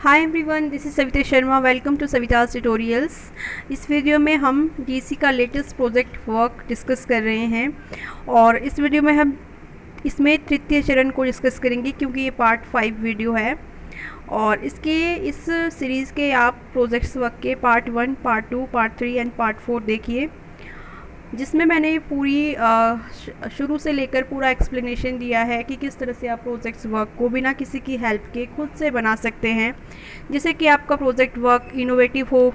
Hi everyone, this is Savita Sharma. Welcome to Savita's tutorials. इस video में हम डीसी का लेटेस्ट प्रोजेक्ट वर्क डिस्कस कर रहे हैं और इस वीडियो में हम इसमें तृतीय चरण को डिस्कस करेंगे क्योंकि ये पार्ट 5 वीडियो है। और इस सीरीज़ के आप प्रोजेक्ट्स वर्क के part 1, part 2, part 3 and part 4 देखिए, जिसमें मैंने पूरी शुरू से लेकर पूरा एक्सप्लेनेशन दिया है कि किस तरह से आप प्रोजेक्ट्स वर्क को बिना किसी की हेल्प के खुद से बना सकते हैं, जिससे कि आपका प्रोजेक्ट वर्क इनोवेटिव हो,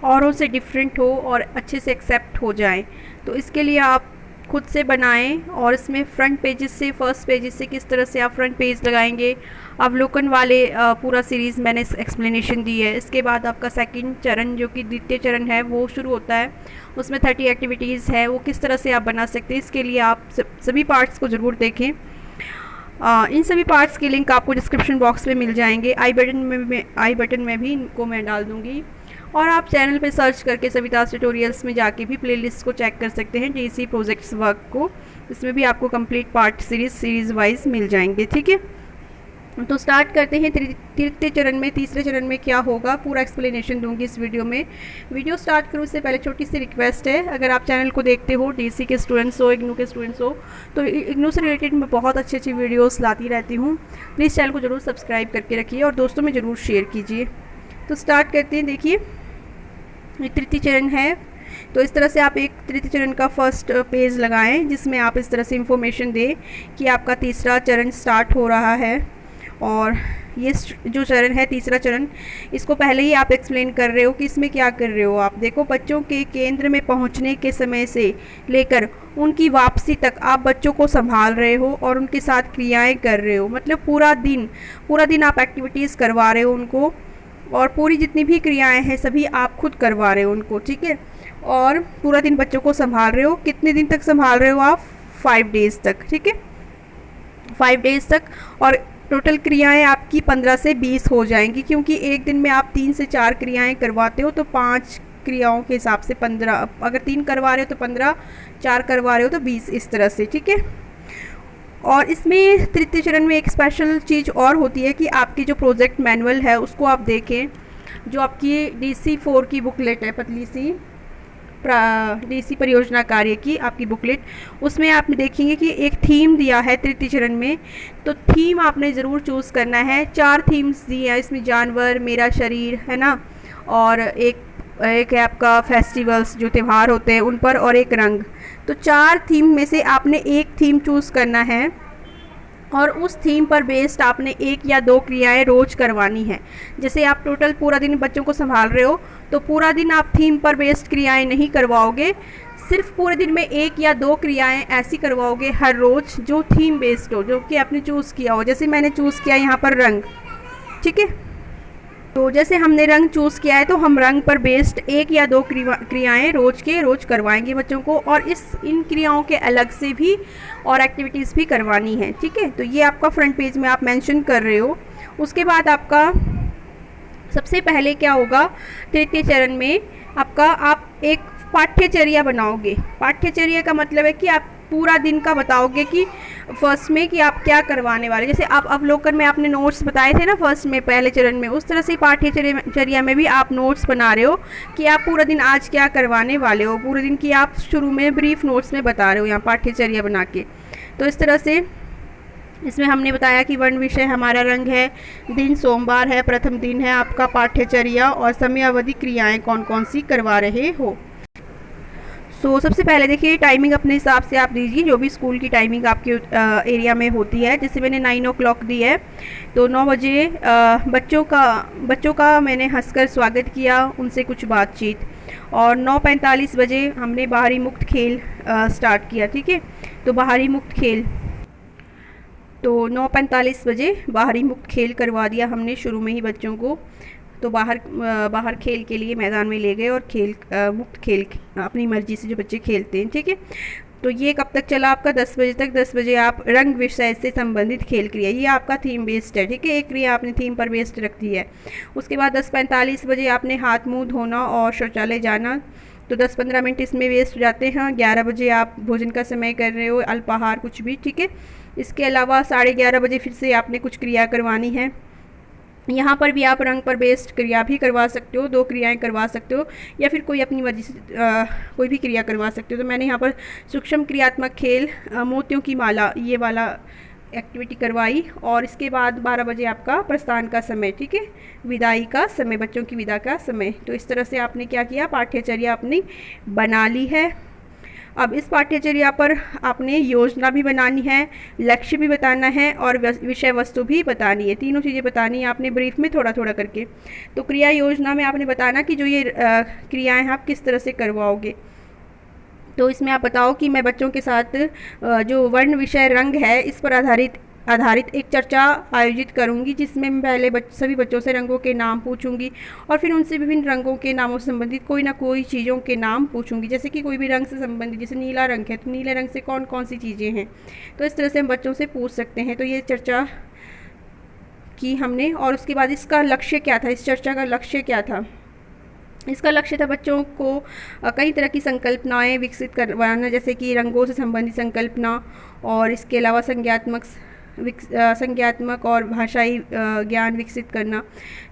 औरों से डिफरेंट हो और अच्छे से एक्सेप्ट हो जाए। तो इसके लिए आप खुद से बनाएं और इसमें फ्रंट पेजेस से, फर्स्ट पेजेस से किस तरह से आप फ्रंट पेज लगाएंगे, अवलोकन वाले पूरा सीरीज़ मैंने एक्सप्लेनेशन दी है। इसके बाद आपका सेकंड चरण जो कि द्वितीय चरण है वो शुरू होता है, उसमें 30 एक्टिविटीज़ है, वो किस तरह से आप बना सकते हैं। इसके लिए आप सभी पार्ट्स को ज़रूर देखें। इन सभी पार्ट्स के लिंक आपको डिस्क्रिप्शन बॉक्स में मिल जाएंगे। आई बटन में भी इनको मैं डाल दूँगी और आप चैनल पे सर्च करके सविताज ट्यूटोरियल्स में जाके भी प्लेलिस्ट को चेक कर सकते हैं डीसी प्रोजेक्ट्स वर्क को। इसमें भी आपको कंप्लीट पार्ट सीरीज़ वाइज मिल जाएंगे। ठीक है, तो स्टार्ट करते हैं तृतीय चरण में। तीसरे चरण में क्या होगा पूरा एक्सप्लेनेशन दूंगी इस वीडियो में। वीडियो स्टार्ट करूँ उससे पहले छोटी सी रिक्वेस्ट है, अगर आप चैनल को देखते हो, डीसी के स्टूडेंट्स हो, इग्नू के स्टूडेंट्स हो, तो इग्नू से रिलेटेड मैं बहुत अच्छी वीडियोस लाती रहती हूँ। प्लीज़ चैनल को ज़रूर सब्सक्राइब करके रखिए और दोस्तों में ज़रूर शेयर कीजिए। तो स्टार्ट करते हैं। देखिए, तृतीय चरण है, तो इस तरह से आप एक तृतीय चरण का फर्स्ट पेज लगाएं जिसमें आप इस तरह से इंफॉर्मेशन दें कि आपका तीसरा चरण स्टार्ट हो रहा है। और ये जो चरण है, तीसरा चरण, इसको पहले ही आप एक्सप्लेन कर रहे हो कि इसमें क्या कर रहे हो आप। देखो, बच्चों के केंद्र में पहुंचने के समय से लेकर उनकी वापसी तक आप बच्चों को संभाल रहे हो और उनके साथ क्रियाएं कर रहे हो। मतलब पूरा दिन आप एक्टिविटीज़ करवा रहे हो उनको, और पूरी जितनी भी क्रियाएं हैं सभी आप खुद करवा रहे हो उनको। ठीक है, और पूरा दिन बच्चों को संभाल रहे हो। कितने दिन तक संभाल रहे हो आप? 5 डेज़ तक। ठीक है, 5 डेज़ तक। और टोटल क्रियाएं आपकी 15 से 20 हो जाएंगी, क्योंकि एक दिन में आप 3 से 4 क्रियाएं करवाते हो, तो 5 क्रियाओं के हिसाब से 15। अगर 3 करवा रहे हो तो 15, 4 करवा रहे हो तो 20, इस तरह से। ठीक है, और इसमें तृतीय चरण में एक स्पेशल चीज़ और होती है कि आपकी जो प्रोजेक्ट मैनुअल है उसको आप देखें, जो आपकी डीसी 4 की बुकलेट है, पतली सी डीसी परियोजना कार्य की आपकी बुकलेट, उसमें आप देखेंगे कि एक थीम दिया है तृतीय चरण में। तो थीम आपने ज़रूर चूज़ करना है। 4 थीम्स दी हैं इसमें, जानवर, मेरा शरीर, है ना, और एक है आपका फेस्टिवल्स, जो त्यौहार होते हैं उन पर, और एक रंग। तो 4 थीम में से आपने एक थीम चूज़ करना है और उस थीम पर बेस्ड आपने 1 या 2 क्रियाएं रोज़ करवानी है। जैसे आप टोटल पूरा दिन बच्चों को संभाल रहे हो, तो पूरा दिन आप थीम पर बेस्ड क्रियाएं नहीं करवाओगे, सिर्फ पूरे दिन में 1 या 2 क्रियाएं ऐसी करवाओगे हर रोज़ जो थीम बेस्ड हो, जो कि आपने चूज़ किया हो। जैसे मैंने चूज़ किया यहाँ पर रंग। ठीक है, तो जैसे हमने रंग चूज़ किया है तो हम रंग पर बेस्ड 1 या 2 क्रियाएं रोज़ करवाएंगे बच्चों को, और इन क्रियाओं के अलग से भी और एक्टिविटीज़ भी करवानी है। ठीक है, तो ये आपका फ्रंट पेज में आप मेंशन कर रहे हो। उसके बाद आपका सबसे पहले क्या होगा, तृतीय चरण में आप एक पाठ्यचर्या बनाओगे। पाठ्यचर्या का मतलब है कि आप पूरा दिन का बताओगे कि फर्स्ट में कि आप क्या करवाने वाले। जैसे आप अवलोकन में आपने नोट्स बताए थे ना फर्स्ट में, पहले चरण में, उस तरह से पाठ्यचर्या में भी आप नोट्स बना रहे हो कि आप पूरा दिन आज क्या करवाने वाले हो। पूरे दिन की आप शुरू में ब्रीफ नोट्स में बता रहे हो यहाँ पाठ्यचर्या बना के। तो इस तरह से इसमें हमने बताया कि वर्ण विषय हमारा रंग है, दिन सोमवार है, प्रथम दिन है आपका पाठ्यचर्या, और समयावधि क्रियाएँ कौन कौन सी करवा रहे हो। सबसे पहले देखिए, टाइमिंग अपने हिसाब से आप दीजिए, जो भी स्कूल की टाइमिंग आपके एरिया में होती है। जैसे मैंने 9 o'clock दी है, तो 9 बजे बच्चों का मैंने हंसकर स्वागत किया, उनसे कुछ बातचीत, और 9:45 बजे हमने बाहरी मुक्त खेल स्टार्ट किया। ठीक है, तो बाहरी मुक्त खेल, तो 9:45 बजे बाहरी मुक्त खेल करवा दिया हमने शुरू में ही बच्चों को। तो बाहर खेल के लिए मैदान में ले गए और मुक्त खेल अपनी मर्जी से जो बच्चे खेलते हैं। ठीक है, तो ये कब तक चला आपका? 10 बजे तक। 10 बजे आप रंग विषय से संबंधित खेल क्रिया, ये आपका थीम बेस्ड है। ठीक है, एक क्रिया आपने थीम पर बेस्ड रख दी है। उसके बाद 10:45 बजे आपने हाथ मुंह धोना और शौचालय जाना, तो 10-15 मिनट इसमें वेस्ट हो जाते हैं। 11 बजे आप भोजन का समय कर रहे हो, अल्पाहार कुछ भी। ठीक है, इसके अलावा 11:30 बजे फिर से आपने कुछ क्रिया करवानी है। यहाँ पर भी आप रंग पर बेस्ड क्रिया भी करवा सकते हो, 2 क्रियाएं करवा सकते हो, या फिर कोई अपनी मर्जी से कोई भी क्रिया करवा सकते हो। तो मैंने यहाँ पर सूक्ष्म क्रियात्मक खेल मोतियों की माला ये वाला एक्टिविटी करवाई, और इसके बाद 12 बजे आपका प्रस्थान का समय, ठीक है, विदाई का समय, बच्चों की विदा का समय। तो इस तरह से आपने क्या किया, पाठ्यचर्या अपनी बना ली है। अब इस पाठ्यचर्या पर आपने योजना भी बनानी है, लक्ष्य भी बताना है, और विषय वस्तु भी बतानी है। तीनों चीज़ें बतानी है आपने ब्रीफ में थोड़ा थोड़ा करके। तो क्रिया योजना में आपने बताना कि जो ये क्रियाएं हैं आप किस तरह से करवाओगे। तो इसमें आप बताओ कि मैं बच्चों के साथ जो वर्ण विषय रंग है इस पर आधारित एक चर्चा आयोजित करूंगी, जिसमें मैं पहले सभी बच्चों से रंगों के नाम पूछूंगी, और फिर उनसे विभिन्न रंगों के नामों से संबंधित कोई ना कोई चीज़ों के नाम पूछूंगी। जैसे कि कोई भी रंग से संबंधित, जैसे नीला रंग है तो नीले रंग से कौन कौन सी चीज़ें हैं, तो इस तरह से हम बच्चों से पूछ सकते हैं। तो ये चर्चा की हमने, और उसके बाद इसका लक्ष्य क्या था, इस चर्चा का लक्ष्य क्या था। इसका लक्ष्य था बच्चों को कई तरह की संकल्पनाएं विकसित करवाना, जैसे कि रंगों से संबंधित संकल्पना, और इसके अलावा संज्ञात्मक और भाषाई ज्ञान विकसित करना।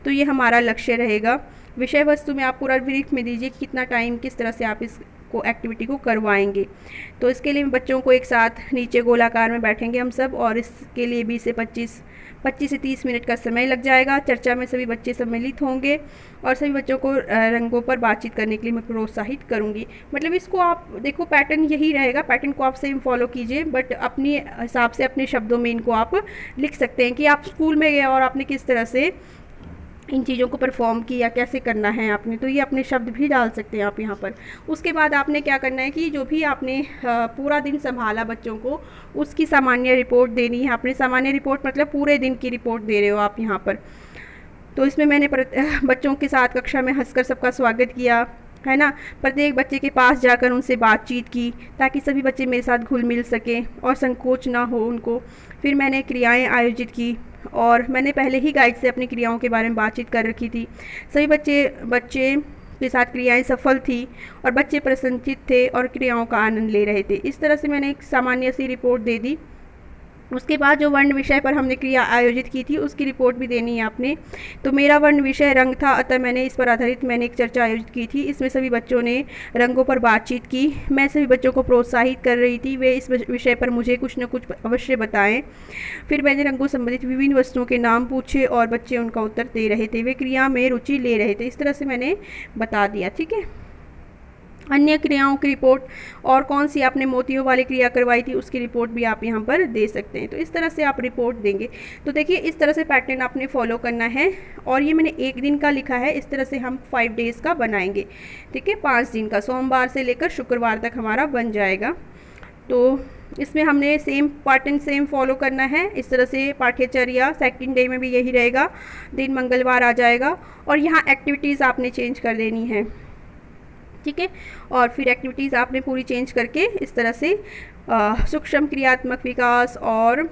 तो ये हमारा लक्ष्य रहेगा। विषय वस्तु में आप पूरा ब्रीफ में दीजिए कि कितना टाइम किस तरह से आप इसको एक्टिविटी को करवाएंगे। तो इसके लिए बच्चों को एक साथ नीचे गोलाकार में बैठेंगे हम सब, और इसके लिए 20 से 30 मिनट का समय लग जाएगा। चर्चा में सभी बच्चे सम्मिलित होंगे, और सभी बच्चों को रंगों पर बातचीत करने के लिए मैं प्रोत्साहित करूंगी। मतलब इसको आप देखो, पैटर्न यही रहेगा, पैटर्न को आप सेम फॉलो कीजिए, बट अपने हिसाब से अपने शब्दों में इनको आप लिख सकते हैं कि आप स्कूल में गए और आपने किस तरह से इन चीज़ों को परफॉर्म किया, कैसे करना है आपने। तो ये अपने शब्द भी डाल सकते हैं आप यहाँ पर। उसके बाद आपने क्या करना है कि जो भी आपने पूरा दिन संभाला बच्चों को, उसकी सामान्य रिपोर्ट देनी है। आपने सामान्य रिपोर्ट मतलब पूरे दिन की रिपोर्ट दे रहे हो आप यहाँ पर। तो इसमें मैंने बच्चों के साथ कक्षा में हंसकर सबका स्वागत किया, है ना, प्रत्येक बच्चे के पास जाकर उनसे बातचीत की, ताकि सभी बच्चे मेरे साथ घुल मिल सकें और संकोच ना हो उनको। फिर मैंने क्रियाएं आयोजित की, और मैंने पहले ही गाइड से अपनी क्रियाओं के बारे में बातचीत कर रखी थी। सभी बच्चे के साथ क्रियाएं सफल थी, और बच्चे प्रसन्नचित्त थे और क्रियाओं का आनंद ले रहे थे। इस तरह से मैंने एक सामान्य सी रिपोर्ट दे दी। उसके बाद जो वर्ण विषय पर हमने क्रिया आयोजित की थी उसकी रिपोर्ट भी देनी है आपने। तो मेरा वर्ण विषय रंग था, अतः मैंने इस पर आधारित एक चर्चा आयोजित की थी। इसमें सभी बच्चों ने रंगों पर बातचीत की। मैं सभी बच्चों को प्रोत्साहित कर रही थी, वे इस विषय पर मुझे कुछ न कुछ अवश्य बताएं। फिर मैंने रंगों संबंधित विभिन्न वस्तुओं के नाम पूछे, और बच्चे उनका उत्तर दे रहे थे, वे क्रिया में रुचि ले रहे थे। इस तरह से मैंने बता दिया, ठीक है। अन्य क्रियाओं की रिपोर्ट, और कौन सी आपने मोतियों वाली क्रिया करवाई थी उसकी रिपोर्ट भी आप यहाँ पर दे सकते हैं। तो इस तरह से आप रिपोर्ट देंगे। तो देखिए, इस तरह से पैटर्न आपने फॉलो करना है, और ये मैंने 1 दिन का लिखा है। इस तरह से हम 5 डेज़ का बनाएंगे, ठीक है, 5 दिन का, सोमवार से लेकर शुक्रवार तक हमारा बन जाएगा। तो इसमें हमने सेम पैटर्न सेम फॉलो करना है। इस तरह से पाठ्यचर्या सेकंड डे में भी यही रहेगा, दिन मंगलवार आ जाएगा, और यहाँ एक्टिविटीज़ आपने चेंज कर देनी है, ठीक है। और फिर एक्टिविटीज़ आपने पूरी चेंज करके इस तरह से सूक्ष्म क्रियात्मक विकास और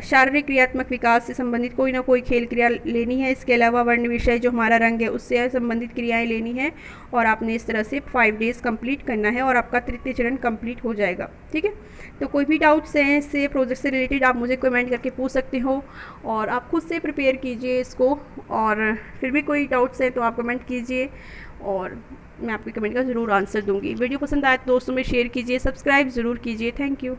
शारीरिक क्रियात्मक विकास से संबंधित कोई ना कोई खेल क्रिया लेनी है। इसके अलावा वर्ण विषय जो हमारा रंग है उससे संबंधित क्रियाएं लेनी है, और आपने इस तरह से 5 डेज़ कंप्लीट करना है, और आपका तृतीय चरण कंप्लीट हो जाएगा, ठीक है। तो कोई भी डाउट्स हैं इससे प्रोजेक्ट से रिलेटेड आप मुझे कमेंट करके पूछ सकते हो, और आप खुद से प्रिपेयर कीजिए इसको, और फिर भी कोई डाउट्स हैं तो आप कमेंट कीजिए, और मैं आपके कमेंट का ज़रूर आंसर दूंगी। वीडियो पसंद आए तो दोस्तों में शेयर कीजिए, सब्सक्राइब ज़रूर कीजिए। Thank you.